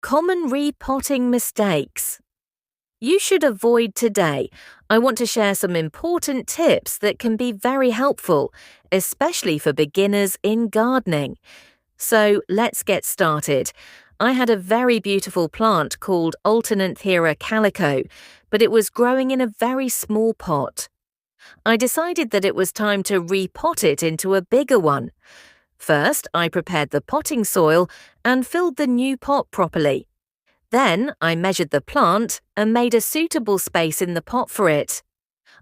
Common repotting mistakes. You should avoid today. I want to share some important tips that can be very helpful, especially for beginners in gardening. So let's get started. I had a very beautiful plant called Alternanthera calico, but it was growing in a very small pot. I decided that it was time to repot it into a bigger one. First, I prepared the potting soil and filled the new pot properly. Then, I measured the plant and made a suitable space in the pot for it.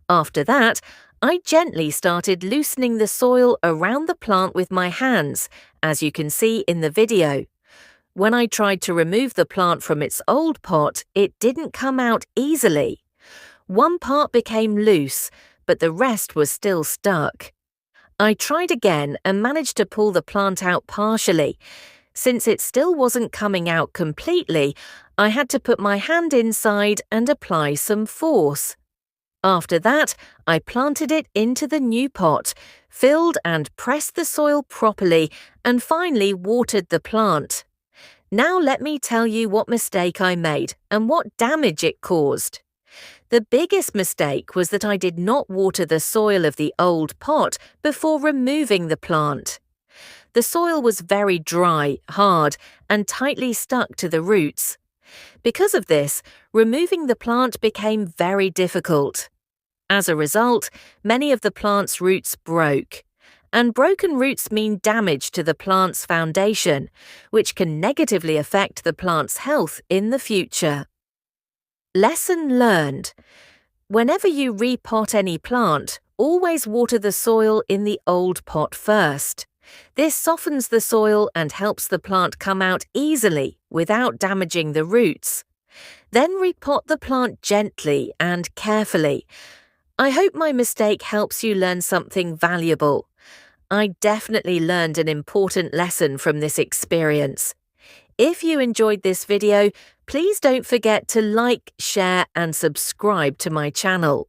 After that, I gently started loosening the soil around the plant with my hands, as you can see in the video. When I tried to remove the plant from its old pot, it didn't come out easily. One part became loose, but the rest was still stuck. I tried again and managed to pull the plant out partially. Since it still wasn't coming out completely, I had to put my hand inside and apply some force. After that, I planted it into the new pot, filled and pressed the soil properly, and finally watered the plant. Now let me tell you what mistake I made and what damage it caused. The biggest mistake was that I did not water the soil of the old pot before removing the plant. The soil was very dry, hard, and tightly stuck to the roots. Because of this, removing the plant became very difficult. As a result, many of the plant's roots broke. And broken roots mean damage to the plant's foundation, which can negatively affect the plant's health in the future. Lesson learned. Whenever you repot any plant, always water the soil in the old pot first. This softens the soil and helps the plant come out easily without damaging the roots. Then repot the plant gently and carefully. I hope my mistake helps you learn something valuable. I definitely learned an important lesson from this experience. If you enjoyed this video, please don't forget to like, share, and subscribe to my channel.